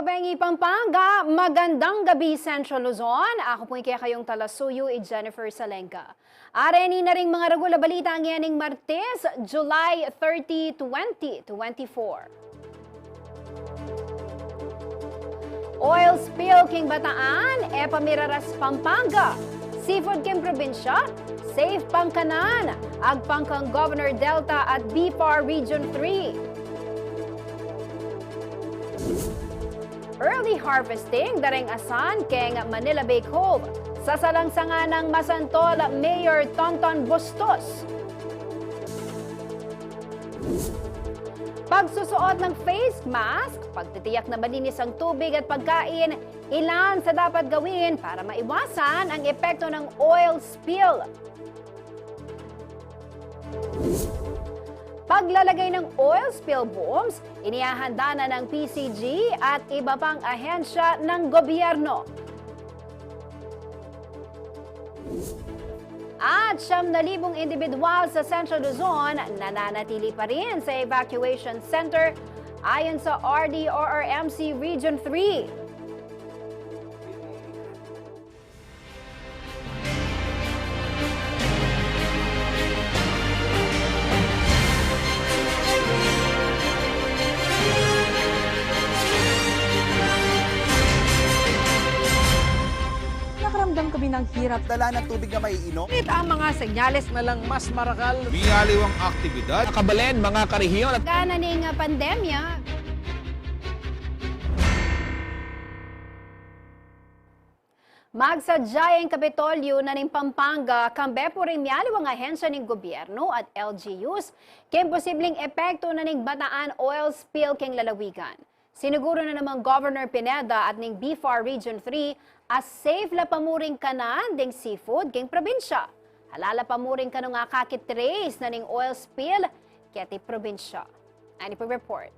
Babengi, Pampanga, magandang gabi Central Luzon. Ako po kayong talasuyo, Jennifer Salenca. Areni na ring mga regular balita ang yaning Martes, July 30, 2024. Oil spill king Bataan, Pamiraras, Pampanga. Seafood king probinsya, safe Pangkanan, Agpangkang Governor Delta at BPAR Region 3. Early harvesting daring asan keng Manila Bay Cove. Sasalangsangan ng Masantol Mayor Tonton Bustos. Pagsusuot ng face mask, pagtitiyak na malinis ang tubig at pagkain, ilan sa dapat gawin para maiwasan ang epekto ng oil spill. Paglalagay ng oil spill booms, inihahanda na ng PCG at iba pang ahensya ng gobyerno. At 7,000 individual sa Central Luzon nananatili pa rin sa evacuation center ayon sa RDORMC Region 3. ng hirap. Dala ng tubig na maiinom. Ngunit ang mga senyales na lang mas marakal. Miyaliwang aktibidad. Nakabalen mga karehiyon at Gana ning pandemya, magsadya ang Kapitolyo na ning Pampanga kambe po rin miyaliwang ahensya ng gobyerno at LGUs kaya posibleng epekto na ning Bataan oil spill king lalawigan. Siniguro na namang Governor Pineda at ning BFAR Region 3 as safe la pamuring kanan ding seafood king probinsya. Halala pamuring kanong nga kakitrace na ning oil spill kaya ti probinsya. Ani po report.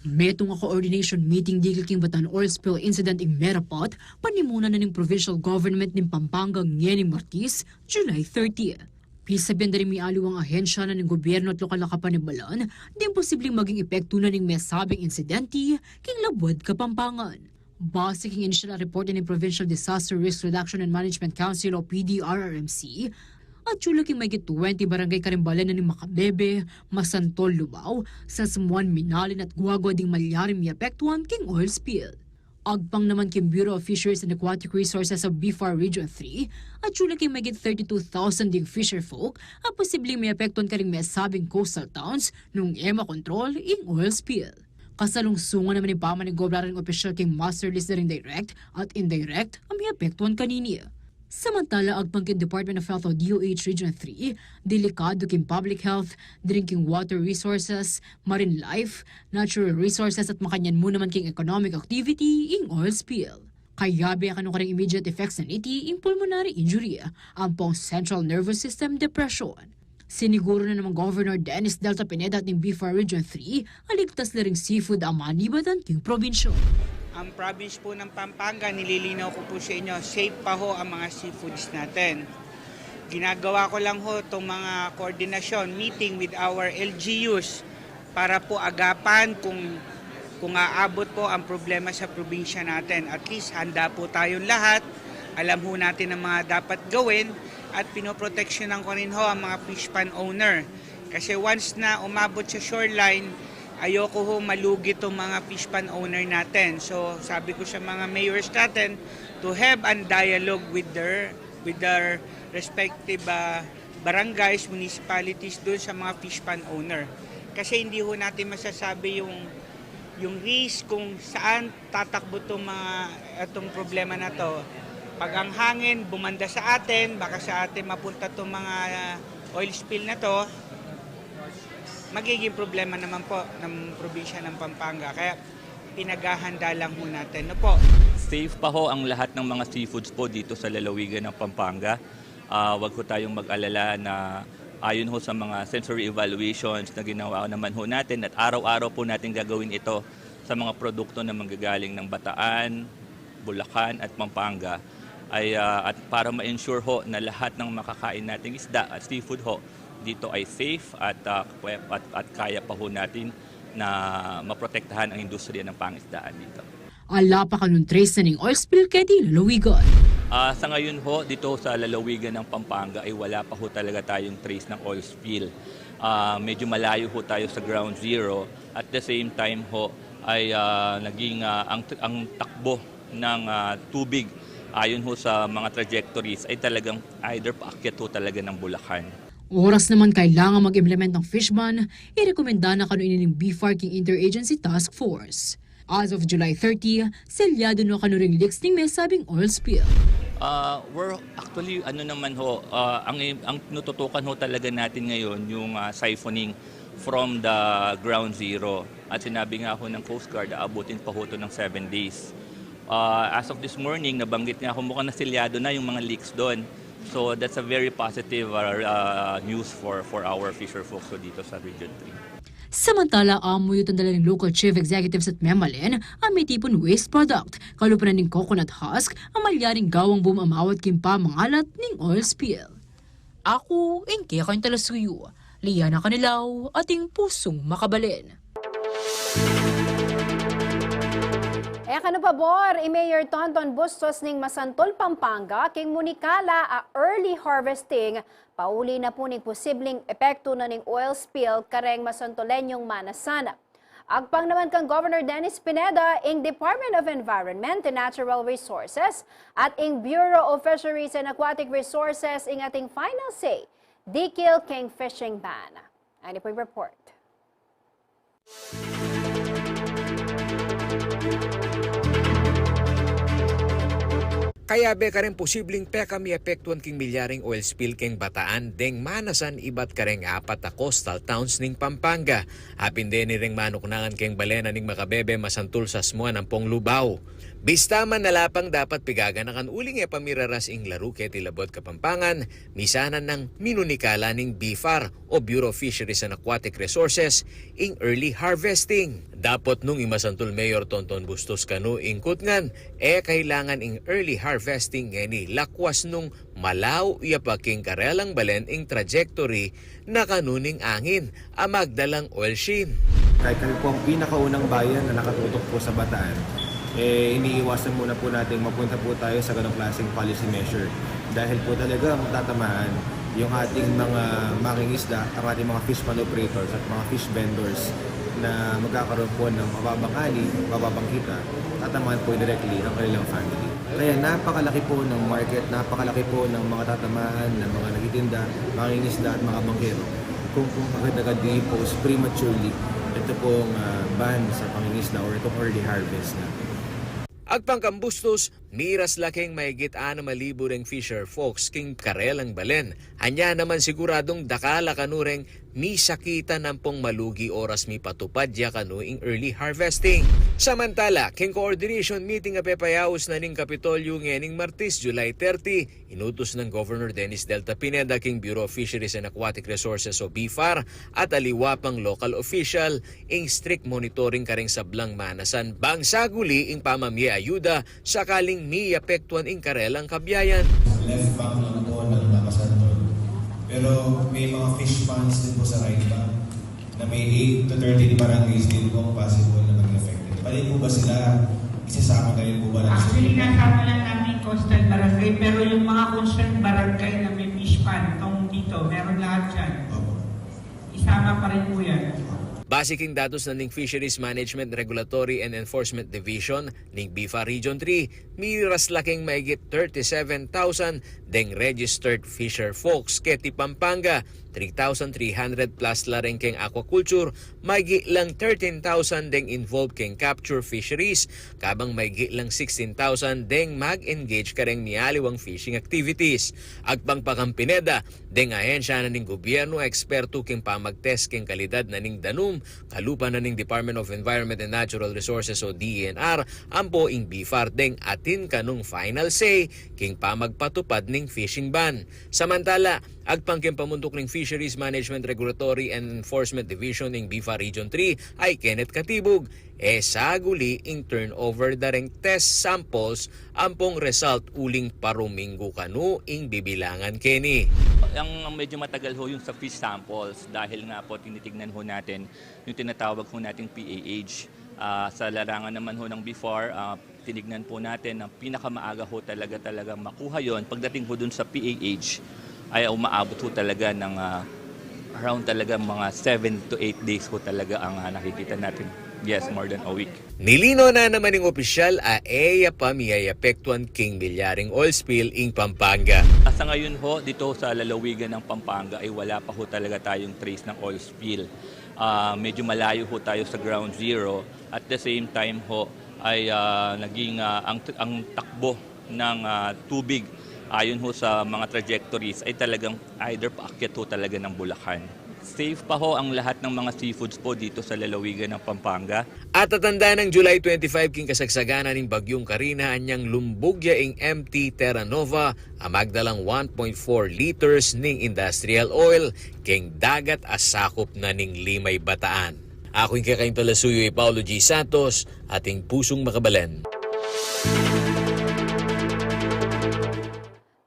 Metong nga coordination meeting di king Bataan oil spill incident ing Merapat, panimuna na ng provincial government ng Pampanga ngayon Martes, July 30. Pisabihan na rin may aliwang ahensya na ng gobyerno at lokal na kapanibalan, din posibleng maging epekto na ng mesabing insidente king Labwad, Kapampangan. Base king initial report ng Provincial Disaster Risk Reduction and Management Council o PDRRMC, at chula king may 20 barangay karimbalan na ni Makabebe, Masantol, Lubao, Sasmuan, Minalin at Guagua ding malyarim miapektuan king oil spill. Agpang naman king Bureau of Fisheries and Aquatic Resources sa BFAR Region 3 at chula king may 32,000 ding fisher folk at posibleng miapektuan ka ring mesabing coastal towns nung EMA control ing oil spill. Kasalungsungan naman ni Pama ni Gobraran Official king master list na ring direct at indirect ang miapektuan kanini. Samantala, agpangkin Department of Health o DOH Region 3, delikado king public health, drinking water resources, marine life, natural resources at makanyan mo naman king economic activity ing oil spill. Kaya biya kanong karang immediate effects na iti ing pulmonary injury, ang pong central nervous system depression. Siniguro na naman Governor Dennis Delta Pineda at ng BFAR Region 3, aligtas na ring seafood ang manibatan king probinsyo. Ang province po ng Pampanga, nililinaw ko po sa inyo, safe pa ho ang mga seafoods natin. Ginagawa ko lang ho itong mga koordinasyon, meeting with our LGUs para po agapan kung aabot po ang problema sa probinsya natin. At least handa po tayong lahat, alam ho natin ang mga dapat gawin at pinoproteksyonan ko rin ho ang mga fish pond owner. Kasi once na umabot sa shoreline, ayoko ho malugi itong mga fish pond owner natin. So sabi ko sa mga mayors natin to have a dialogue with their respective barangays, municipalities doon sa mga fish pond owner. Kasi hindi ho natin masasabi yung risk kung saan tatakbo itong problema na to. Pag ang hangin bumanda sa atin, baka sa atin mapunta itong mga oil spill na to, magiging problema naman po ng probinsya ng Pampanga. Kaya pinaghahanda lang ho natin. No po. Safe pa ho ang lahat ng mga seafoods po dito sa lalawigan ng Pampanga. Wag ho tayong mag-alala na ayon ho sa mga sensory evaluations na ginawa naman ho natin at araw-araw po natin gagawin ito sa mga produkto na manggagaling ng Bataan, Bulacan at Pampanga at para ma-ensure ho na lahat ng makakain nating isda at seafood ho dito ay safe at kaya pa ho natin na maprotektahan ang industriya ng pangisdaan dito. Ala pa kanun trace na ning oil spill kaya di lalawigan. Sa ngayon ho, dito sa lalawigan ng Pampanga ay wala pa ho talaga tayong trace ng oil spill. Medyo malayo ho tayo sa ground zero. At the same time ho ay naging ang takbo ng tubig ayon ho sa mga trajectories ay talagang either paakyat ho talaga ng Bulacan. Oras naman kailangan mag-implement ng fish ban, irekomenda na kanunin ng BFAR king Interagency Task Force. As of July 30, selyado na kanuring leaks ng mesabing oil spill. We're actually, ang nututukan ho talaga natin ngayon yung siphoning from the ground zero. At sinabi nga ho ng Coast Guard, aabutin pa ho ito ng 7 days. As of this morning, nabanggit nga ho mukhang naselyado na yung mga leaks doon. So that's a very positive news for our fisher folks dito sa Region 3. Samantala, amoy yung tandala ng local chief executives at Memalin ang may tipon waste product. Kalupanan ng coconut husk ang malyaring gawang bumamawat kimpa mangalat ng oil spill. Ako, Inke Kayong Talasuyo, Liana Canilaw, ating pusong makabalin. Kano pabor, Mayor Tonton Bustos ning Masantol, Pampanga, king munikala a early harvesting, pauli na po ning posibleng epekto na ning oil spill kareng Masantolenyong manasan. Agpang naman kang Governor Dennis Pineda ing Department of Environment and Natural Resources at ing Bureau of Fisheries and Aquatic Resources ing ating final say, Dikil King Fishing Ban. Ano po yung report? Kaya be ka rin posibleng peka mi epektuan king milyaring oil spill king Bataan deng manasan ibat ka rin apat na coastal towns ning Pampanga. Hapin din ni ring manuknangan king balena ning makabebe masantul sa smuan ng pong Lubao. Bista man nalapang dapat pigaganakan uling e pamiraras ing laro ket ilabot Kapampangan, misanan ng minunikala ning BFAR o Bureau of Fisheries and Aquatic Resources ing early harvesting. Dapat nung imasantul Mayor Tonton Bustos kanu ing kutngan, kailangan ing early harvesting ngeni lakwas nung malaw iapaking karelang balen ing trajectory na kanuning angin amagdalang oil sheen. Kahit kami po ang pinakaunang bayan na nakatutok po sa Bataan, iniiwasan muna po natin mapunta po tayo sa ganong klaseng policy measure. Dahil po talaga matatamaan yung ating mga mangingisda, ang ating mga fish pond operators at mga fish vendors na magkakaroon po ng mababang ani, mababang kita, tatamaan po directly ng kanilang family. Kaya napakalaki po ng market, napakalaki po ng mga tatamaan ng mga nagtitinda, mangingisda at mga bangkero. Kung agad-agad i-post prematurely ito pong ban sa pangingisda or itong early harvest na. Agpangkambustos, miras laking mahigit 6,000 ring fisher folks king karelang balen. Anya naman siguradong dakala kanureng misakita ng pong malugi oras mi patupad ya kanu ing early harvesting. Samantala, king coordination meeting apepayaos na ning Kapitolyo ngening Martes, July 30, inutos ng Governor Dennis Delta Pineda king Bureau of Fisheries and Aquatic Resources o BFAR at aliwapang local official ing strict monitoring karing sablang manasan bang saguli ing pamamye ayuda sakaling mi apektuan ing karelang kabyayan. Left bank lang po ng Nakasantol. Pero may mga fish ponds din po sa right bank na may 8 to 13 barangays din po possible na maging affected. Palit po ba sila? Isasama na rin po ba? Actually, nasama lang namin coastal barangay, pero yung mga concerned barangay na may fish pond, tong dito, meron lahat dyan. Isama pa rin po yan. Basiking datos na ning Fisheries Management Regulatory and Enforcement Division ning BFAR Region 3, miras laking mahigit 37,000 deng registered fisher folks keti Pampanga, 3,300 plus laring keng aquaculture, maigi lang 13,000 deng involved keng capture fisheries, kabang maigi lang 16,000 deng mag-engage kareng mialiwang fishing activities. Agpang Pakampineda, deng ahensya na ning gobyerno eksperto keng pamagtest keng kalidad na ning danum, kalupa na ning Department of Environment and Natural Resources o DENR, ampo ing BFAR deng atin kanung final say king pamagpatupad ning fishing ban. Samantala, agpang king pamuntok ning Fisheries Management Regulatory and Enforcement Division ing BFAR Region 3 ay Kenneth Katibug, saguli ing turnover dareng test samples ampong result uling paruminggo kanu ing bibilangan keni. Ang medyo matagal ho yung sa fish samples dahil nga po tinitignan ho natin yung tinatawag ho nating PAH. Sa larangan naman ho ng BFAR, tinignan po natin na pinakamaaga ho talaga makuha yon. Pagdating ho dun sa PAH ay umaabot ho talaga ng around talaga mga 7 to 8 days ho talaga ang nakikita natin. Yes, more than a week. Nilino na naman ng opisyal pa miyayapektuan king milyaring oil spill ing Pampanga. Sa ngayon ho, dito sa lalawigan ng Pampanga ay wala pa ho talaga tayong trace ng oil spill. Medyo malayo ho tayo sa ground zero. At the same time ho ay naging ang takbo ng tubig ayon ho sa mga trajectories ay talagang either paakyat ho talaga ng Bulacan. Safe pa ho ang lahat ng mga seafoods po dito sa lalawigan ng Pampanga. At tatanda ng July 25 king kasagsagana ning Bagyong Karina anyang lumbugya ing MT Terra Nova amagdalang 1.4 liters ning industrial oil king dagat asakop na ning Limay Bataan. Ako yung kakaing talasuyo ay Paulo G. Santos, ating pusong makabalen.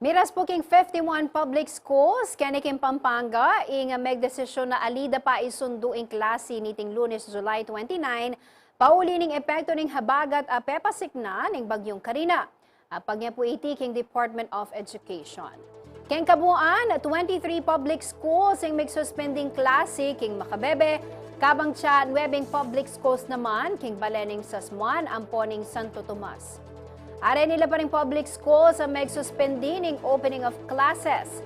Miras po king 51 public schools, kaniking Pampanga, ing megdesisyon na alida pa isundo ing klase niting Lunes, July 29, pauli ning epekto ning habagat a pepasikna ning Bagyong Karina. Pag niya po iti king Department of Education. King kabuuan, 23 public schools ing magsuspending klase king Makabebe, Kabangcha, Nueveng Public Schools naman, King Balening Sasmuan, Amponing Santo Tomas. Are nila pa rin public schools ang magsuspendi ng opening of classes.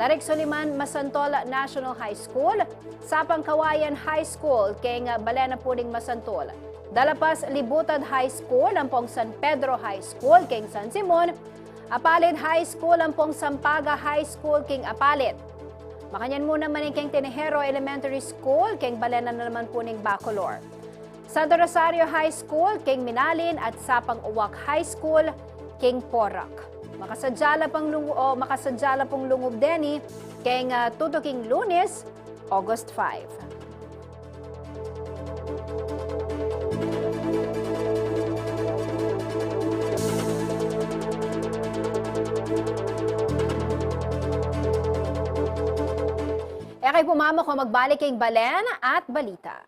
Tarik Soliman Masantol National High School, Sapang Kawayan High School, King Balena Puning Masantol. Dalapas Libutan High School, Ampong San Pedro High School, King San Simon. Apalid High School, Ampong Sampaga High School, King Apalid. Makanyan muna man King Tinejero Elementary School, King Balena na naman Puning Bacolor. Santo Rosario High School, King Minalin at Sapang Uwak High School, King Porac. Makasadyala pong lungob deni, King Tutuking Lunes, August 5. Kay pumama ko magbalik kay Balen at balita.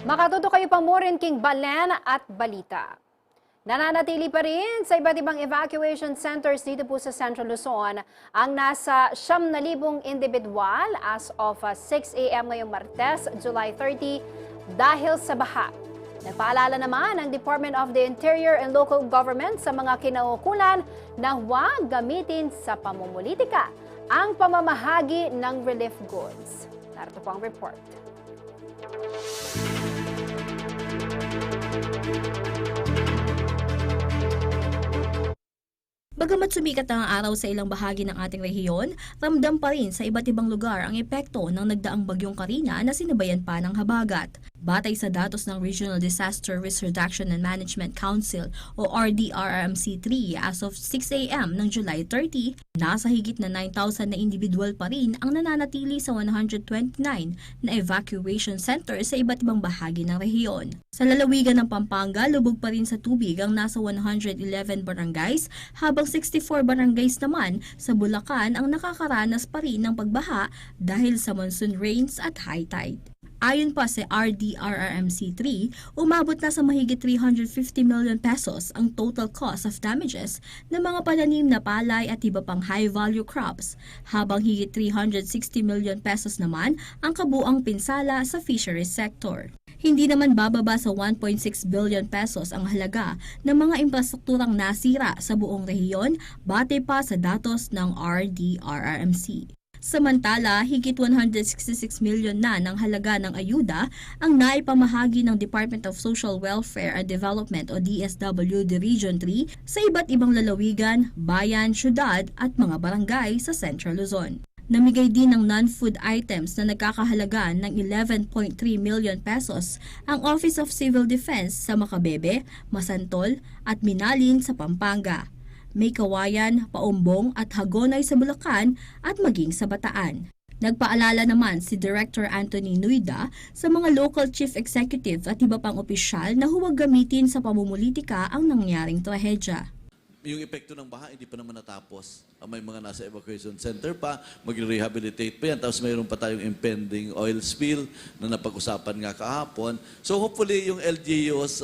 Makatuto kayo pa mo rin king Balen at Balita. Nananatili pa rin sa iba't ibang evacuation centers dito po sa Central Luzon ang nasa 9,000 individual as of 6 a.m. ngayong Martes, July 30, dahil sa baha. Nagpaalala naman ang Department of the Interior and Local Government sa mga kinaukulan na huwag gamitin sa pamumulitika ang pamamahagi ng relief goods. Narito po ang report. Bagamat sumikat ang araw sa ilang bahagi ng ating rehiyon, ramdam pa rin sa iba't ibang lugar ang epekto ng nagdaang bagyong Karina na sinabayan pa ng habagat. Batay sa datos ng Regional Disaster Risk Reduction and Management Council o RDRRMC3 as of 6 a.m. ng July 30, nasa higit na 9,000 na individual pa rin ang nananatili sa 129 na evacuation centers sa iba't ibang bahagi ng rehiyon. Sa lalawigan ng Pampanga, lubog pa rin sa tubig ang nasa 111 barangays, habang 64 barangays naman sa Bulacan ang nakakaranas pa rin ng pagbaha dahil sa monsoon rains at high tide. Ayon pa sa RDRRMC3, umabot na sa mahigit 350 million pesos ang total cost of damages ng mga pananim na palay at iba pang high-value crops, habang higit 360 million pesos naman ang kabuang pinsala sa fisheries sector. Hindi naman bababa sa 1.6 billion pesos ang halaga ng mga infrastrukturang nasira sa buong rehiyon batay pa sa datos ng RDRRMC. Samantala, higit 166 million na ng halaga ng ayuda ang naipamahagi ng Department of Social Welfare and Development o DSWD Region 3 sa iba't ibang lalawigan, bayan, syudad at mga barangay sa Central Luzon. Namigay din ng non-food items na nagkakahalaga ng 11.3 million pesos ang Office of Civil Defense sa Macabebe, Masantol at Minalin sa Pampanga. May Kawayan, Paumbong at Hagonay sa Bulacan at maging sa Bataan. Nagpaalala naman si Director Anthony Nuida sa mga local chief executive at iba pang opisyal na huwag gamitin sa pamumulitika ang nangyaring trahedya. Yung epekto ng baha, hindi pa naman natapos. May mga nasa evacuation center pa, mag-rehabilitate pa yan. Tapos mayroon pa tayong impending oil spill na napag-usapan nga kahapon. So hopefully yung LGUs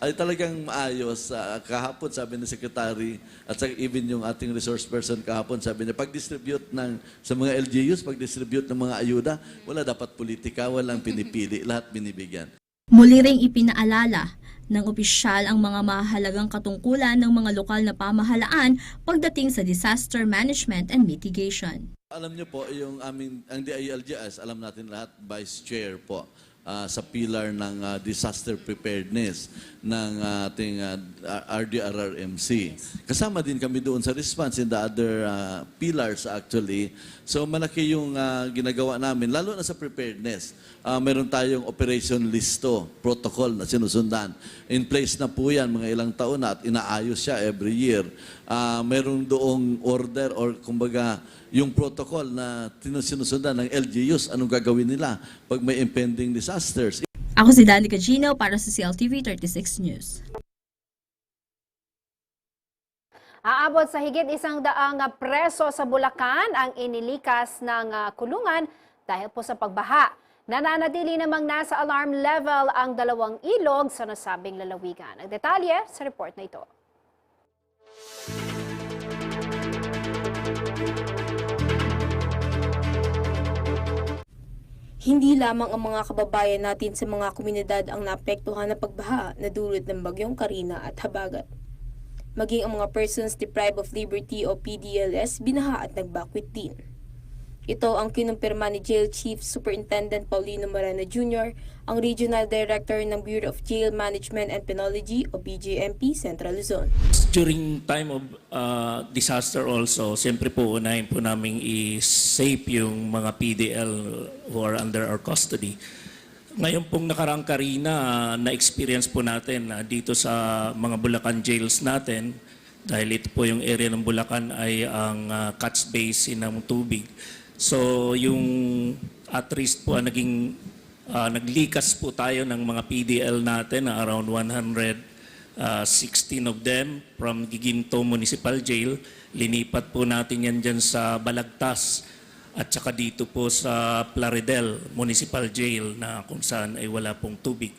ay talagang maayos. Kahapon sabi ni Secretary at even yung ating resource person kahapon, sabi niya, pag-distribute sa mga LGUs, pag-distribute ng mga ayuda, wala dapat politika, walang pinipili, lahat binibigyan. Muli ring ipinaalala ng opisyal ang mga mahalagang katungkulan ng mga lokal na pamahalaan pagdating sa disaster management and mitigation. Alam niyo po, ang DILGS, alam natin lahat, Vice Chair po sa pillar ng disaster preparedness ng ating RDRRMC. Kasama din kami doon sa response in the other pillars actually. So malaki yung ginagawa namin, lalo na sa preparedness. Meron tayong operation listo, protocol na sinusundan. In place na po yan, mga ilang taon na at inaayos siya every year. Meron doong order or kumbaga yung protocol na sinusundan ng LGUs, anong gagawin nila pag may impending disasters. Ako si Danica Gino para sa CLTV 36 News. Aabot sa higit 100 preso sa Bulacan ang inilikas ng kulungan dahil po sa pagbaha. Nananatili namang nasa alarm level ang 2 ilog sa nasabing lalawigan. Ang detalye sa report na ito. Hindi lamang ang mga kababayan natin sa mga komunidad ang naapektuhan ng pagbaha na dulot ng bagyong Karina at Habagat. Maging ang mga persons deprived of liberty o PDLS binaha at nagbakwit din. Ito ang kinumpirma ni Jail Chief Superintendent Paulino Moreno Jr., ang Regional Director ng Bureau of Jail Management and Penology o BJMP Central Luzon. During time of disaster also, siyempre po unahin po namin i-safe yung mga PDL who are under our custody. Ngayon pong nakaraang Karina, na-experience po natin dito sa mga Bulacan jails natin, dahil ito po yung area ng Bulacan ay ang catch basin ng tubig. So yung at risk po naging naglikas po tayo ng mga PDL natin na around 116 of them from Giginto Municipal Jail. Linipat po natin yan dyan sa Balagtas at saka dito po sa Plaridel Municipal Jail na kung saan ay wala pong tubig.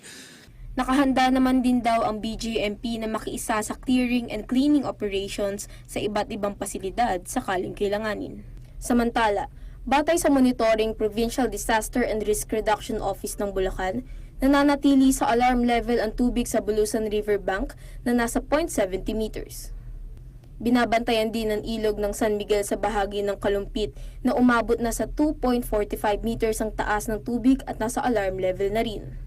Nakahanda naman din daw ang BJMP na makiisa sa clearing and cleaning operations sa iba't ibang pasilidad sakaling kailanganin. Samantala, batay sa monitoring Provincial Disaster and Risk Reduction Office ng Bulacan, nananatili sa alarm level ang tubig sa Bulusan River Bank na nasa 0.70 meters. Binabantayan din ang ilog ng San Miguel sa bahagi ng Kalumpit na umabot na sa 2.45 meters ang taas ng tubig at nasa alarm level na rin.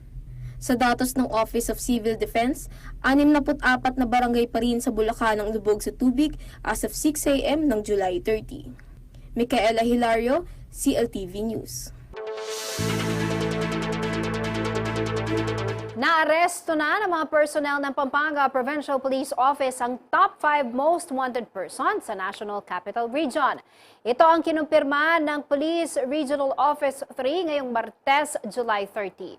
Sa datos ng Office of Civil Defense, 64 na barangay pa rin sa Bulacan ang lubog sa tubig as of 6 a.m. ng July 30. Micaela Hilario, CLTV News. Naaresto na ng mga personnel ng Pampanga Provincial Police Office ang top 5 most wanted persons sa National Capital Region. Ito ang kinumpirma ng Police Regional Office 3 ngayong Martes, July 30.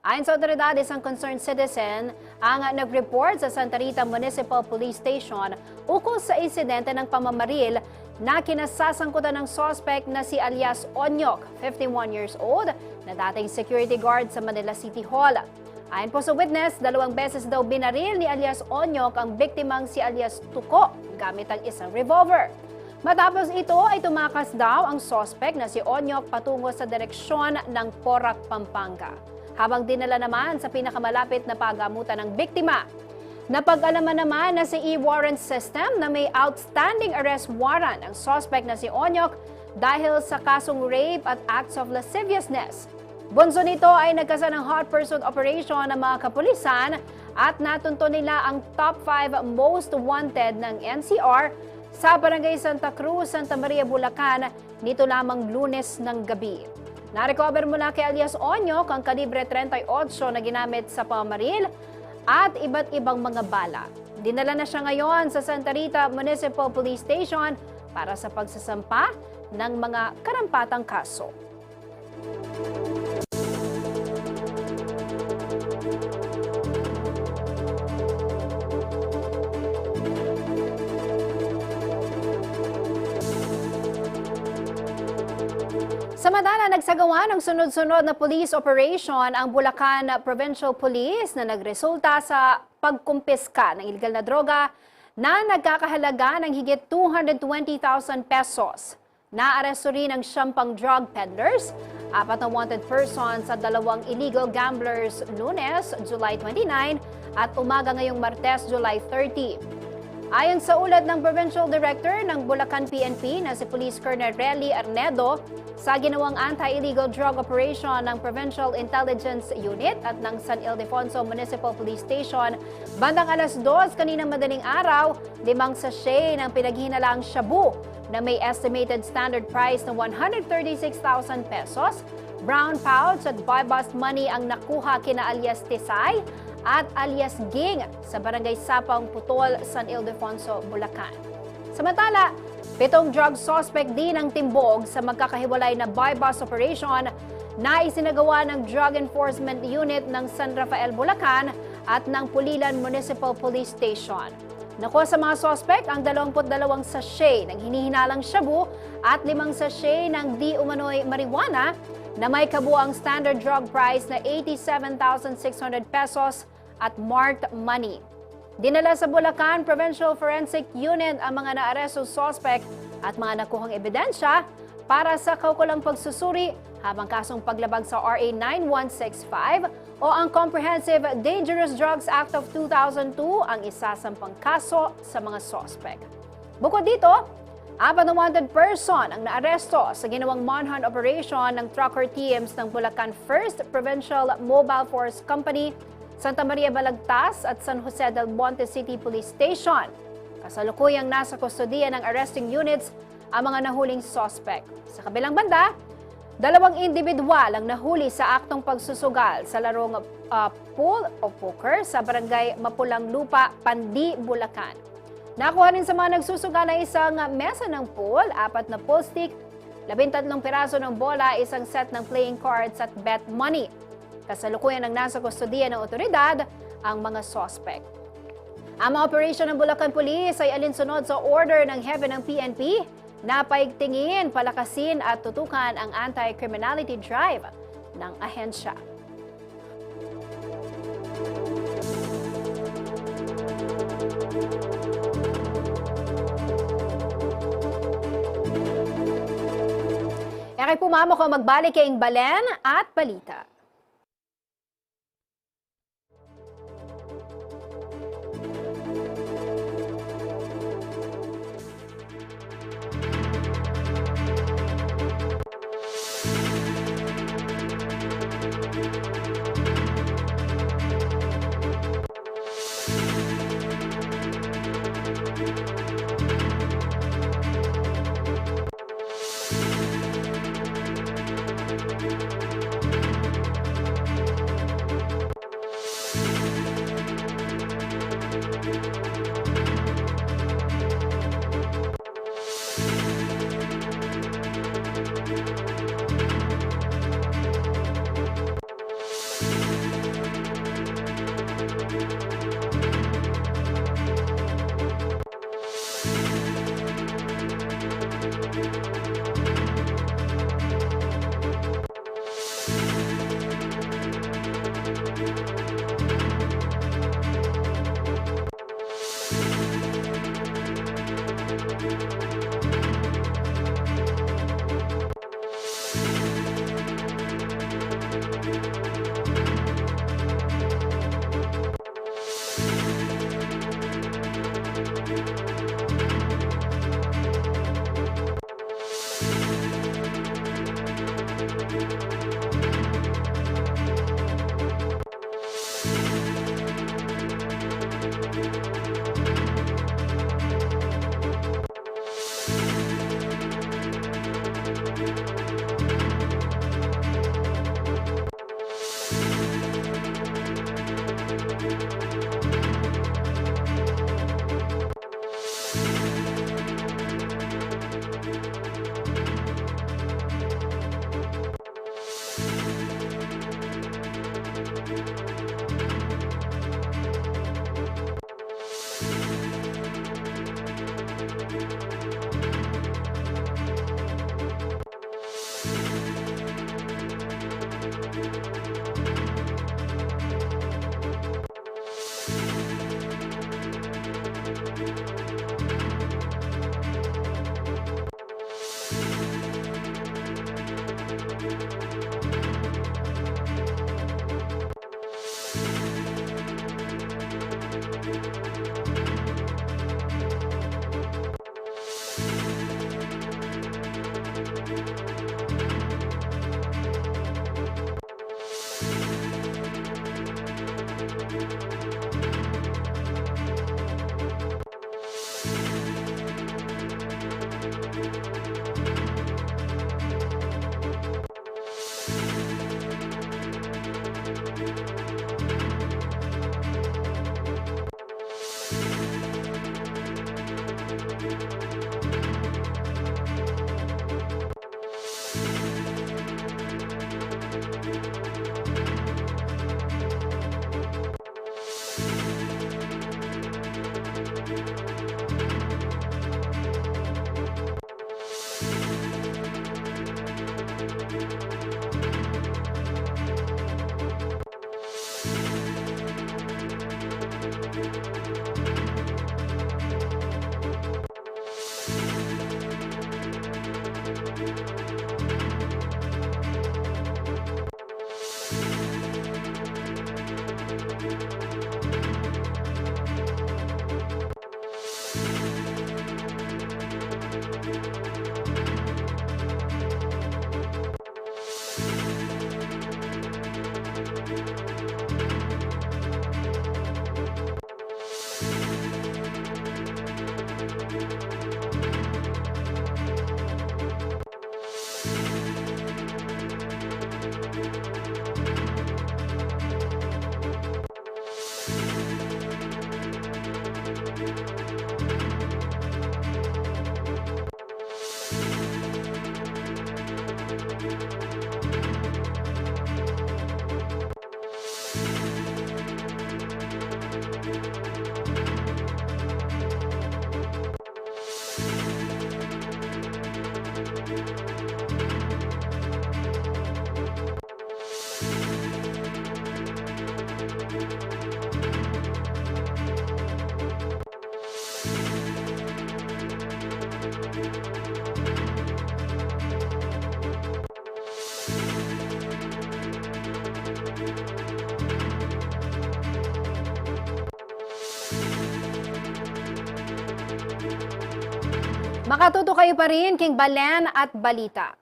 Ayon sa otoridades, ang concerned citizen ang nag-report sa Santa Rita Municipal Police Station ukol sa insidente ng pamamaril na kinasasangkutan ng suspect na si alias Onyok, 51 years old, na dating security guard sa Manila City Hall. Ayon po sa witness, 2 beses daw binaril ni alias Onyok ang biktimang si alias Tuko gamit ang isang revolver. Matapos ito ay tumakas daw ang suspect na si Onyok patungo sa direksyon ng Porac, Pampanga, habang dinala naman sa pinakamalapit na pagamutan ng biktima. Napag-alaman naman na sa e-warrant system na may outstanding arrest warrant ang suspect na si Onyok dahil sa kasong rape at acts of lasciviousness. Bunso nito ay nagkasa ng hot pursuit operation ng mga kapulisan at natunto nila ang top 5 most wanted ng NCR sa Barangay Santa Cruz, Santa Maria, Bulacan nito lamang Lunes ng gabi. Na-recover mula kay alias Onyok ang kalibre 38 na ginamit sa pamamaril at iba't ibang mga bala. Dinala na siya ngayon sa Santa Rita Municipal Police Station para sa pagsasampa ng mga karampatang kaso. Samantala, nagsagawa ng sunod-sunod na police operation ang Bulacan Provincial Police na nagresulta sa pagkumpiska ng illegal na droga na nagkakahalaga ng higit 220,000 pesos. Naaresto rin ang 10 drug peddlers, 4 na wanted persons at 2 illegal gamblers Lunes, July 29 at umaga ngayong Martes, July 30. Ayon sa ulat ng Provincial Director ng Bulacan PNP na si Police Colonel Relly Arnedo, sa ginawang anti-illegal drug operation ng Provincial Intelligence Unit at ng San Ildefonso Municipal Police Station, bandang alas 2 kaninang madaling araw, 5 sachet ng pinaghinalaang shabu na may estimated standard price na 136,000 pesos, brown pouch at buy-bust money ang nakuha kina alias Tisay at alias Ging sa Barangay Sapang Putol, San Ildefonso, Bulacan. Samantala, 7 drug suspect din ang timbog sa magkakahiwalay na buy-bust operation na isinagawa ng Drug Enforcement Unit ng San Rafael, Bulacan at ng Pulilan Municipal Police Station. Nakuha sa mga suspect ang 22 sachet ng hinihinalang shabu at 5 sachet ng di umano'y marijuana na may kabuang standard drug price na 87,600 pesos at marked money. Dinala sa Bulacan Provincial Forensic Unit ang mga naaresto suspect at mga nakuhang ebidensya para sa kaukulang pagsusuri habang kasong paglabag sa RA 9165 o ang Comprehensive Dangerous Drugs Act of 2002 ang isasampang kaso sa mga sospek. Bukod dito, 4 na wanted person ang naaresto sa ginawang manhunt operation ng trucker teams ng Bulacan 1st Provincial Mobile Force Company, Santa Maria Balagtas at San Jose del Monte City Police Station. Kasalukuyang nasa kustodiya ng arresting units ang mga nahuling suspect. Sa kabilang banda, 2 individual ang nahuli sa aktong pagsusugal sa larong pool o poker sa barangay Mapulang Lupa, Pandi, Bulacan. Nakuha rin sa mga nagsusugal na isang mesa ng pool, 4 na pool stick, 13 piraso ng bola, isang set ng playing cards at bet money. Kasalukuyan ang nasa kustodiya ng otoridad ang mga suspect. Ang mga operasyon ng Bulacan Police ay alinsunod sa order ng hepe ng PNP na paigtingin, palakasin at tutukan ang anti-criminality drive ng ahensya. Kaya pumamo ko magbalik kay Balen at balita. Makatuto kayo pa rin king Balen at Balita.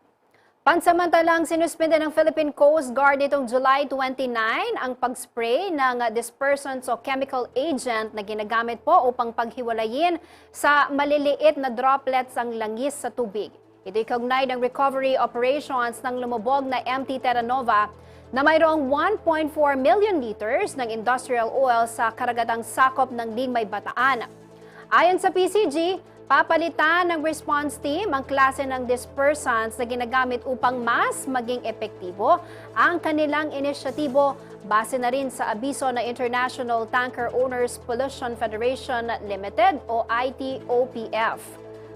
Pansamantalang sinuspende ng Philippine Coast Guard nitong July 29 ang pag-spray ng dispersants o chemical agent na ginagamit po upang paghiwalayin sa maliliit na droplets ang langis sa tubig. Ito'y kaugnay ng recovery operations ng lumubog na MT Terra Nova na mayroong 1.4 million liters ng industrial oil sa karagatang sakop ng Limay, Bataan. Ayon sa PCG, papalitan ng response team ang klase ng dispersants na ginagamit upang mas maging epektibo ang kanilang inisyatibo base na rin sa abiso ng International Tanker Owners Pollution Federation Limited o ITOPF.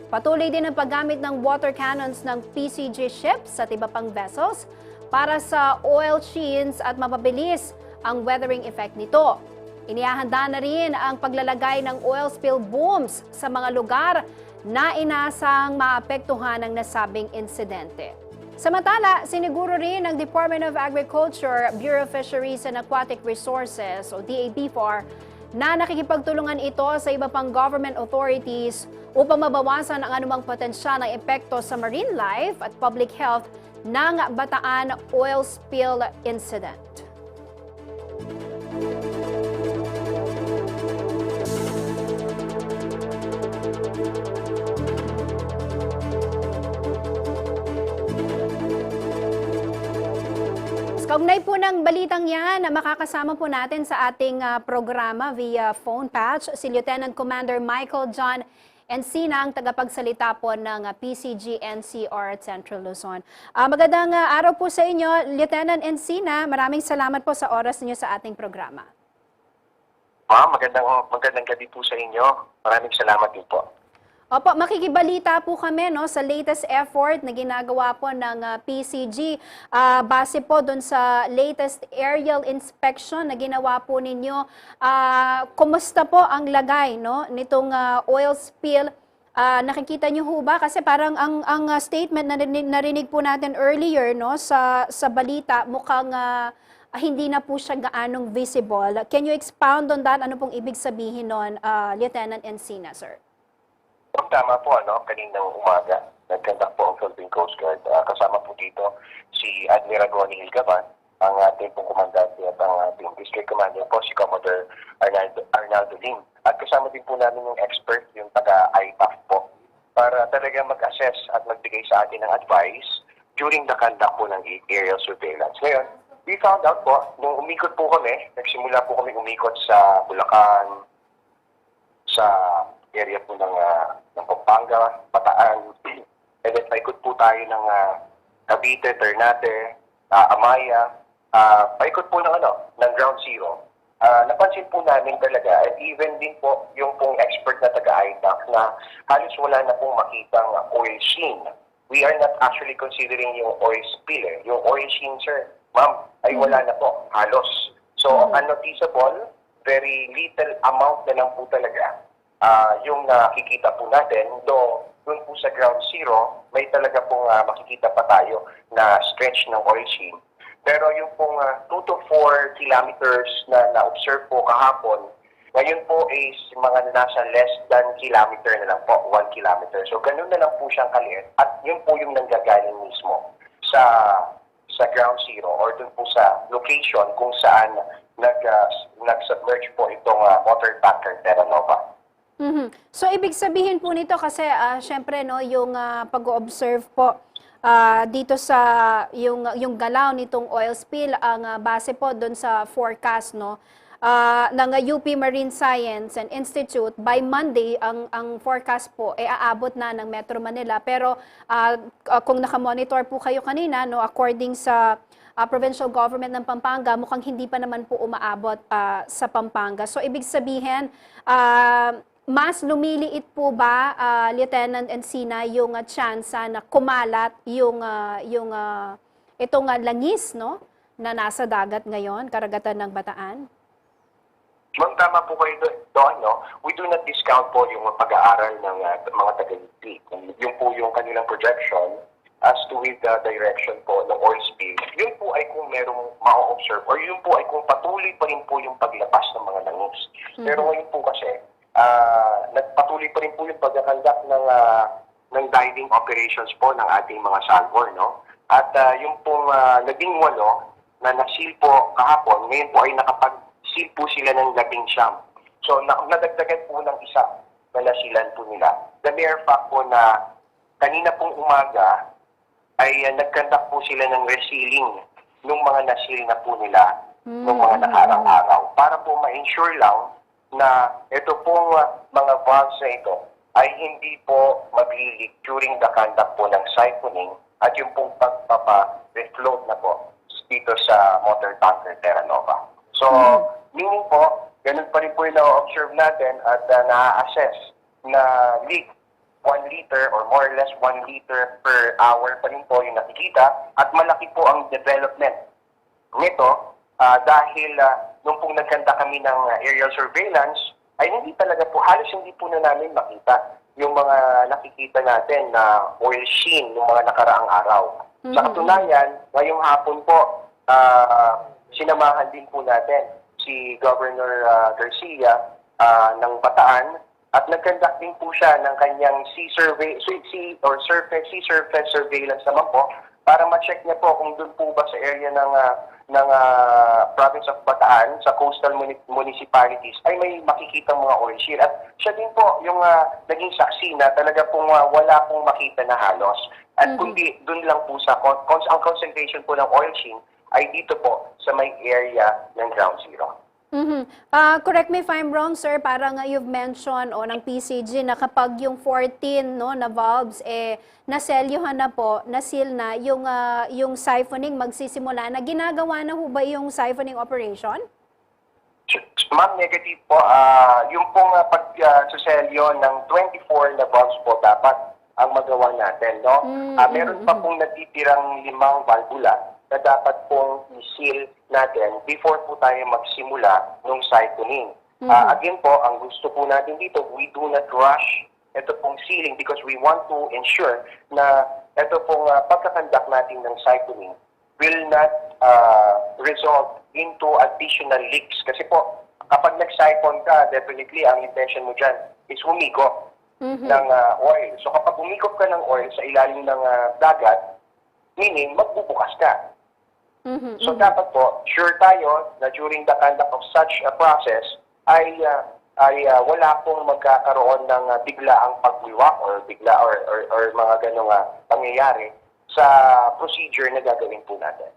Patuloy din ang paggamit ng water cannons ng PCG ships at iba pang vessels para sa oil shins at mapabilis ang weathering effect nito. Inihahanda na rin ang paglalagay ng oil spill booms sa mga lugar na inasang maapektuhan ng nasabing insidente. Samantala, siniguro rin ng Department of Agriculture, Bureau of Fisheries and Aquatic Resources o DABFAR na nakikipagtulungan ito sa iba pang government authorities upang mabawasan ang anumang potensyal ng epekto sa marine life at public health ng Bataan oil spill incident. Kaugnay po ng balitang yan, makakasama po natin sa ating programa via phone patch si Lieutenant Commander Michael John Encina, ang tagapagsalita po ng PCG NCR at Central Luzon. Magandang araw po sa inyo, Lieutenant Encina. Maraming salamat po sa oras niyo sa ating programa. Magandang gabi po sa inyo. Maraming salamat din po. Opo, makikibalita po kami sa latest effort na ginagawa po ng PCG. Base po doon sa latest aerial inspection na ginawa po ninyo. Kumusta po ang lagay nitong oil spill? Nakikita niyo ho ba? Kasi parang ang statement na narinig po natin earlier sa balita, mukhang hindi na po siya gaanong visible. Can you expound on that? Ano pong ibig sabihin nun, Lieutenant Encina, sir? Tama po, kaninang umaga, nag-conduct po ang Philippine Coast Guard. Kasama po dito si Admiral Ronnie Hilgaban, ang ating pong komandante at ang ating district commander po, si Commodore Arnaldo Lim. At kasama din po namin yung expert, yung taga-IPAF po, para talaga mag-assess at magbigay sa atin ng advice during the conduct po ng aerial surveillance. Ngayon, we found out po, nung umikot po kami, nagsimula po kami umikot sa Bulacan, sa area po ng Pampanga, Bataan, and then paikot po tayo ng Cavite, Ternate, Amaya, paikot po ng Ground Zero. Napansin po namin talaga, and even din po yung pong expert na taga-IDAC na halos wala na pong makitang oil sheen. We are not actually considering yung oil spill. Yung oil sheen, sir, ma'am, ay wala na po, halos. So, unnoticeable, very little amount na lang po talaga. Yung nakikita po natin, though doon po sa Ground Zero, may talaga pong makikita pa tayo na stretch ng oil sheen. Pero yung pong 2 to 4 kilometers na na-observe po kahapon, ngayon po is mga nasa less than kilometer na lang po, 1 kilometer. So ganun na lang po siyang kaliit. At yun po yung nanggagaling mismo sa Ground Zero or doon po sa location kung saan nag-submerge po itong water tanker Terra Nova. So, ibig sabihin po nito kasi, syempre, yung pag-observe po dito sa yung galaw nitong oil spill, ang base po doon sa forecast, ng UP Marine Science and Institute, by Monday, ang forecast po ay aabot na ng Metro Manila. Pero kung nakamonitor po kayo kanina, according sa provincial government ng Pampanga, mukhang hindi pa naman po umaabot sa Pampanga. So, ibig sabihin, mas lumiliit po ba, Lieutenant Encina, yung tsansa na kumalat itong langis, no, na nasa dagat ngayon, karagatan ng Bataan? Ma'am, tama po kayo doon, no? We do not discount po yung pag-aaral ng mga taga-UP. Yung po yung kanilang projection as to with the direction po ng oil spill. Yun po ay kung merong ma-observe or yun po ay kung patuloy pa rin po yung paglabas ng mga langis. Pero ngayon po kasi, nagpatuloy pa rin po yung pagkakandak ng diving operations po ng ating mga salvor, no? At yung pong 18 na nasil po kahapon, ngayon po ay nakapag-seal po sila ng 19. So, nadagdagan po ng isa na nasilan po nila. The mere fact po na kanina pong umaga ay nagkandak po sila ng resealing ng mga nasil na po nila ng mga nakarang araw para po ma-ensure lang na ito pong mga valves na ito ay hindi po maglilig during the conduct po ng siphoning at yung pong pagpapa-refloat na po dito sa motor tanker Terra Nova. So, meaning po, ganun pa rin po yung na-observe natin at na-assess na leak 1 liter or more or less 1 liter per hour pa rin po yung nakikita at malaki po ang development nito dahil nung pong nagkanta kami ng aerial surveillance ay hindi talaga po, halos hindi po na namin makita yung mga nakikita natin na oil sheen ng mga nakaraang araw. Sa katunayan, ngayong hapon po, sinamahan din po natin si Governor Garcia ng Bataan at nag-conduct din po siya ng kanyang sea surface surveillance naman po para ma-check niya po kung doon po ba sa area ng province of Bataan, sa coastal municipalities, ay may makikita mga oil sheen. At siya din po yung naging saksi na talaga pong wala pong makita na halos. At kundi doon lang po sa ang concentration po ng oil sheen ay dito po sa may area ng ground zero. Correct me if I'm wrong, sir, parang you've mentioned ng PCG na kapag yung 14 na valves naselyuhan na po, nasil na yung siphoning magsisimula na. Ginagawa na ho ba yung siphoning operation? Ma'am, negative po. Yung pong pagsuselyo ng 24 na valves po dapat ang magawa natin, no? Meron pa pong natitirang 5 valvula na dapat pong i-seal natin before po tayo magsimula ng siphoning. Again po, ang gusto po natin dito, we do not rush ito pong sealing because we want to ensure na ito pong pagkakandak natin ng siphoning will not result into additional leaks. Kasi po, kapag nag-siphon ka, definitely ang intention mo dyan is humigop ng oil. So kapag humigop ka ng oil sa ilalim ng dagat, meaning magbubukas ka. So dapat po, sure tayo na during the conduct of such a process ay wala pong magkakaroon ng biglaang pagwiwak or mga ganong pangyayari sa procedure na gagawin po natin.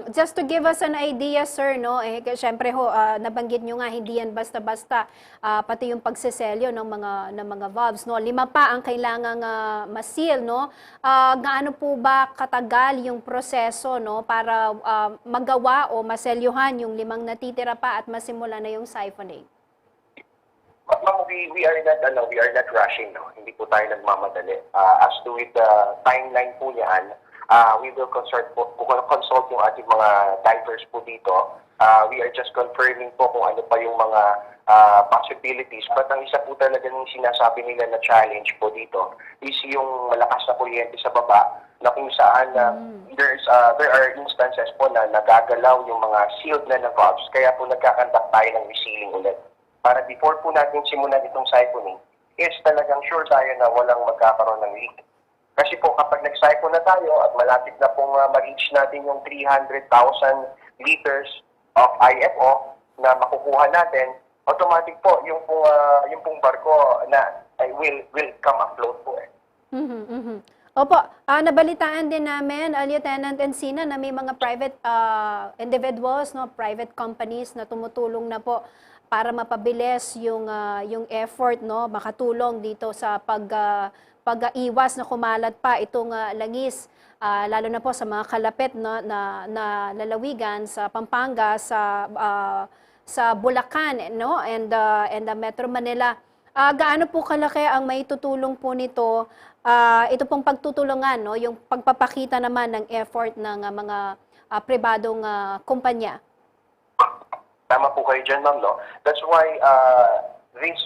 Just to give us an idea, sir, no? Syempre ho, nabanggit nyo nga, hindi yan basta-basta, pati yung pagseselyo ng mga valves, no? 5 pa ang kailangang masil, no? Gaano po ba katagal yung proseso, no, para magawa o maselyuhan yung 5 natitira pa at masimula na yung siphoning? Ma'am, we are not rushing, no? Hindi po tayo nagmamadali. As to with the timeline po niyan, we will consult yung ating mga divers po dito. We are just confirming po kung ano pa yung mga possibilities. But ang isa po talaga ng sinasabi nila na challenge po dito is yung malakas na kuryente sa baba na kung saan there are instances po na nagagalaw yung mga sealed na valves kaya po nagkakandak tayo ng resealing ulit. Para before po natin simulan itong siphoning, is talagang sure tayo na walang magkakaroon ng leak. Kasi po kapag nag-siphon na tayo at malapit na pong ma-reach natin yung 300,000 liters of IFO na makukuha natin, automatic po yung pong barko na will come afloat po eh. Opo, nabalitaan din namin, Lieutenant Encina, na may mga private individuals, no, private companies na tumutulong na po para mapabilis yung effort, no, makatulong dito sa pag-iwas na kumalat pa itong langis, lalo na po sa mga kalapit na lalawigan sa Pampanga, sa Bulacan, no, and Metro Manila. Gaano po kalaki ang maitutulong po nito, ito pong pagtutulungan, no? Yung pagpapakita naman ng effort ng mga pribadong kumpanya? Tama po kayo dyan, ma'am, no? That's why this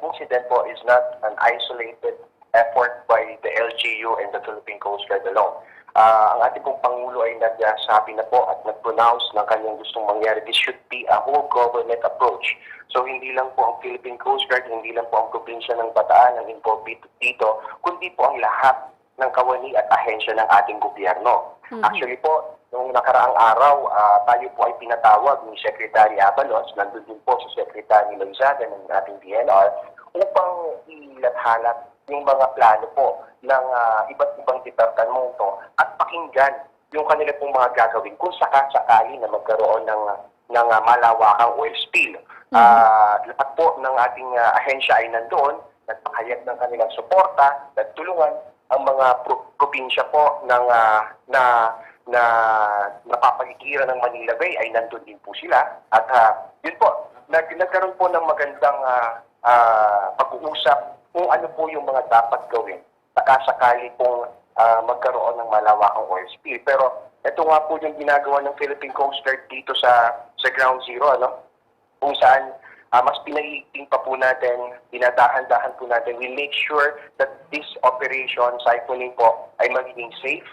incident po is not an isolated effort by the LGU and the Philippine Coast Guard alone. Ang ating pong Pangulo ay nagsabi na po at nag-pronounce ng kanyang gustong mangyari. This should be a whole government approach. So hindi lang po ang Philippine Coast Guard, hindi lang po ang probinsya ng Bataan ang involved dito, kundi po ang lahat ng kawani at ahensya ng ating gobyerno. Actually po, noong nakaraang araw, tayo po ay pinatawag ni Secretary Abalos, nandun din po si Secretary Loizaga ng ating DNR, upang ilathalat yung mga plano po ng iba't ibang departamento at pakinggan yung kanila pong mga gagawin kung sakasakali na magkaroon ng malawakang oil spill. Lahat po ng ating ahensya ay nandoon, nagpakayag ng kanilang suporta, nagtulungan ang mga probinsya po ng na napapaligiran ng Manila Bay ay nandun din po sila. At yun po, nagkaroon po ng magandang pag-uusap kung ano po yung mga dapat gawin sakasakali pong magkaroon ng malawakang oil spill. Pero ito nga po yung ginagawa ng Philippine Coast Guard dito sa Ground Zero, ano? Kung saan mas pinaiigting pa po natin, dinadahan-dahan po natin. We make sure that this operation, siphoning po, ay magiging safe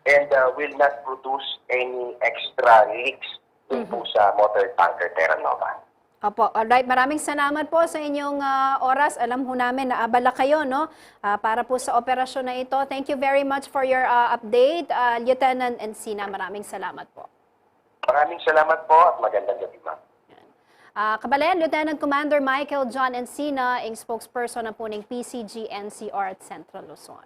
and will not produce any extra leaks dun po sa motor tanker Terra Nova. Opo, alright. Maraming salamat po sa inyong oras. Alam ho namin na abala kayo, no? Para po sa operasyon na ito. Thank you very much for your update, Lieutenant Encina. Maraming salamat po. Maraming salamat po at magandang gabi, ma'am. Kabalayan, Lieutenant Commander Michael John Encina, ang spokesperson na po ng PCG-NCR at Central Luzon.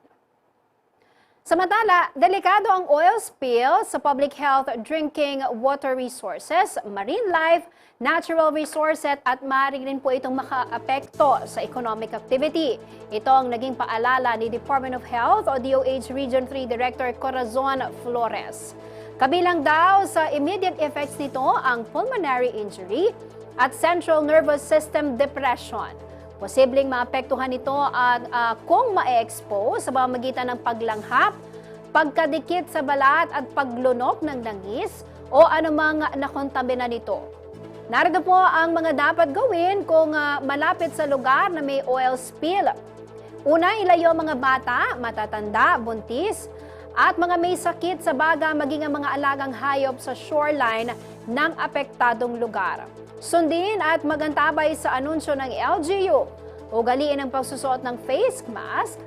Samantala, delikado ang oil spill sa public health, drinking water resources, marine life, natural resources at maaaring rin po itong makaapekto sa economic activity. Ito ang naging paalala ni Department of Health o DOH Region 3 Director Corazon Flores. Kabilang daw sa immediate effects nito ang pulmonary injury at central nervous system depression. Posibleng maapektuhan ito at kung ma-expose sa pamamagitan ng paglanghap, pagkadikit sa balat at paglunok ng langis o anumang nakontamina nito. Narito po ang mga dapat gawin kung malapit sa lugar na may oil spill. Una, ilayo ang mga bata, matatanda, buntis, at mga may sakit sa baga maging ang mga alagang hayop sa shoreline ng apektadong lugar. Sundin at magantabay sa anunsyo ng LGU. Ugaliin ang pagsusuot ng face mask,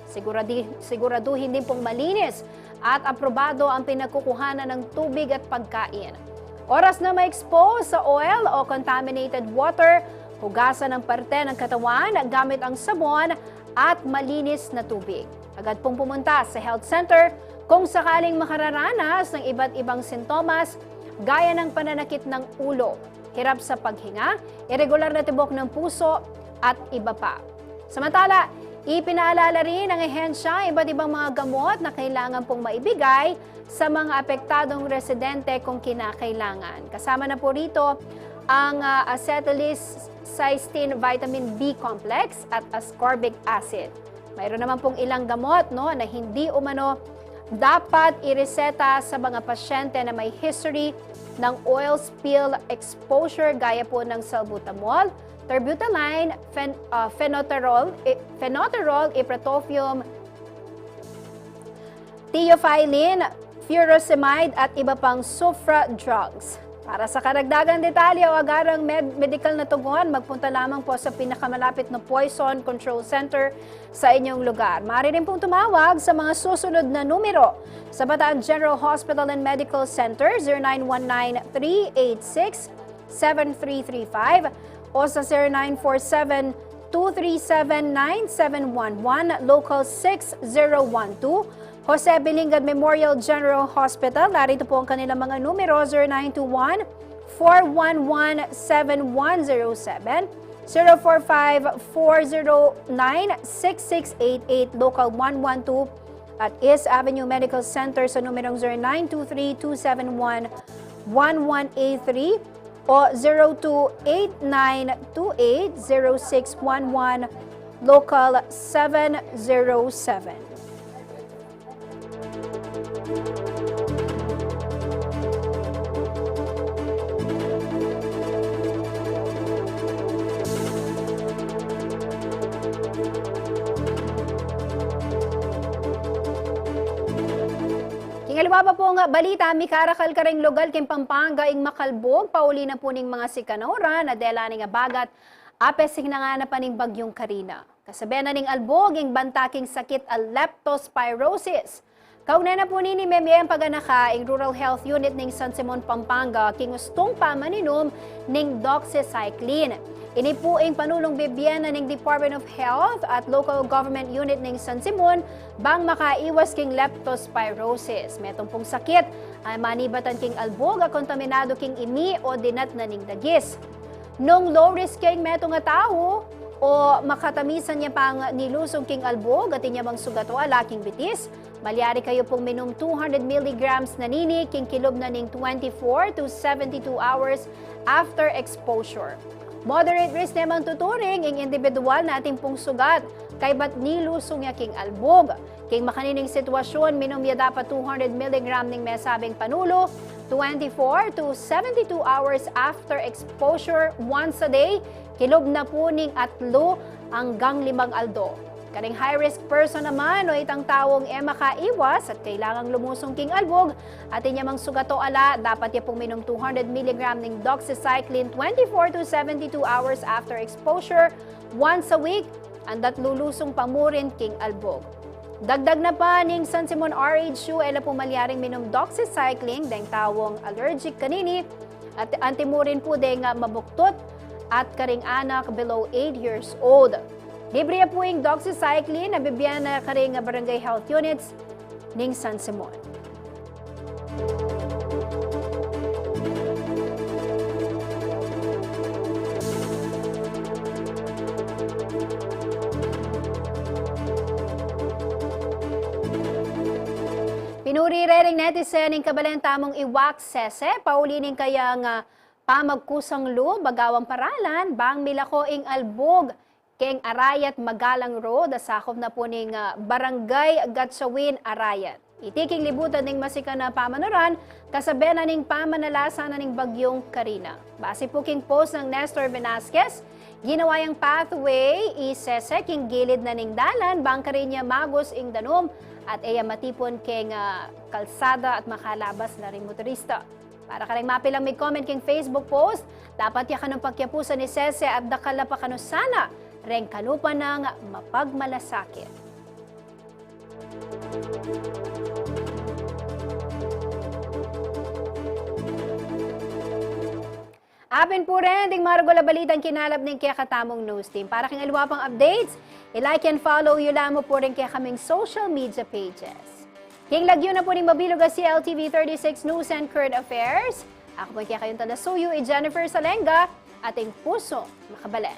siguraduhin din pong malinis at aprobado ang pinagkukuhanan ng tubig at pagkain. Oras na ma-expose sa oil o contaminated water, hugasan ang parte ng katawan gamit ang sabon at malinis na tubig. Agad pong pumunta sa health center kung sakaling makararanas ng iba't ibang sintomas gaya ng pananakit ng ulo, hirap sa paghinga, irregular na tibok ng puso at iba pa. Samantala, ipinaalala rin ng ahensya iba't ibang mga gamot na kailangan pong maibigay sa mga apektadong residente kung kinakailangan. Kasama na po rito ang acetylcysteine vitamin B complex at ascorbic acid. Mayroon naman pong ilang gamot na hindi umano dapat ireseta sa mga pasyente na may history ng oil spill exposure gaya po ng salbutamol, terbutaline, phenoterol, ipratropium, theophylline, furosemide at iba pang sulfa drugs. Para sa karagdagang detalye o agarang medical na tugon, magpunta lamang po sa pinakamalapit na Poison Control Center sa inyong lugar. Maaari rin pong tumawag sa mga susunod na numero sa Bataan General Hospital and Medical Center 0919-386-7335 o sa 0947-237-9711 Local 6012 Jose Bilingad Memorial General Hospital. Narito po ang kanilang mga numero 0921-411-7107, 045-409-6688 Local 112 at East Avenue Medical Center sa numerong 0923-271-1183 o 028928-0611 Local 707. Kingalwa pa pong balita, mikarakal kareng lugal king Pampanga ing makalbog, pauli na po ning mga sikanora na dela ning abagat, apesing na nga na pa ning bagyong Karina. Kasabihan na ning albog ing bantaking sakit a leptospirosis. Kaugnay na po ni Memiem Paganaka ing Rural Health Unit ning San Simon, Pampanga, kingustong pamaninom ning doxycycline. Ini po ang panulong bibiyena ng Department of Health at Local Government Unit ng San Simon bang makaiwas king leptospirosis. Metong pong sakit ay manibatan king albog a kontaminado king imi o dinat na ning dagis. Nung low risk king metong nga tao o makatamisan niya pang nilusong king albog at inya mang sugato alaking bitis, malyari kayo pong minom 200 mg na nini king kilob na ning 24 to 72 hours after exposure. Moderate risk namang tuturing ang individual na ating pong sugat kay ba't nilusong niya king albog. King makanining sitwasyon, minom niya dapat 200 mg ning mesabing panulo, 24 to 72 hours after exposure once a day, kilob na po ning 3 hanggang 5 aldo. Karing high-risk person naman o itang tawong makaiwas at kailangang lumusong king albog at inyamang sugato ala, dapat niya pong minom 200 mg ng doxycycline 24 to 72 hours after exposure once a week andat lulusong pamurin king albog. Dagdag na pa ning San Simon RHU ela pong malyaring minom doxycycline deng tawong allergic kanini at antimurin po deng mabuktot at karing anak below 8 years old. Libre po yung doxycycline na bibigyan na karing barangay health units ning San Simon. Pinuri ring netizen ng kabalang tamong iwak sese, paulinin kaya nga pamagkusang lu, bagawang paralan, bang milako ing albog, keng Arayat Magalang Road, asakop na po ning Barangay Gatsawin, Arayat. Itiking libutan ning masika na pamanuran, kasabihan na ning pamanalasa na ning bagyong Karina. Base po king post ng Nestor Velasquez, ginawayang pathway isese king gilid na ning dalan, bangka rin niya magos ing danom at iya matipon king kalsada at makalabas na ring motorista. Para ka rin mapilang may comment king Facebook post, dapat ya kanong pagkyapusan ni Sese at dakala pa kano sana reng kanupa ng mapagmalasakit. Apin po rin, ding maragula balitang kinalap ng kaya katamong news team. Para king alwa pang updates, i-like and follow yun lamang po rin kaya kaming social media pages. King lagyo na po rin mabilog ang CLTV 36 News and Current Affairs. Ako po kaya kayong taga-suyo, Jennifer Salenga, ating puso makabalan.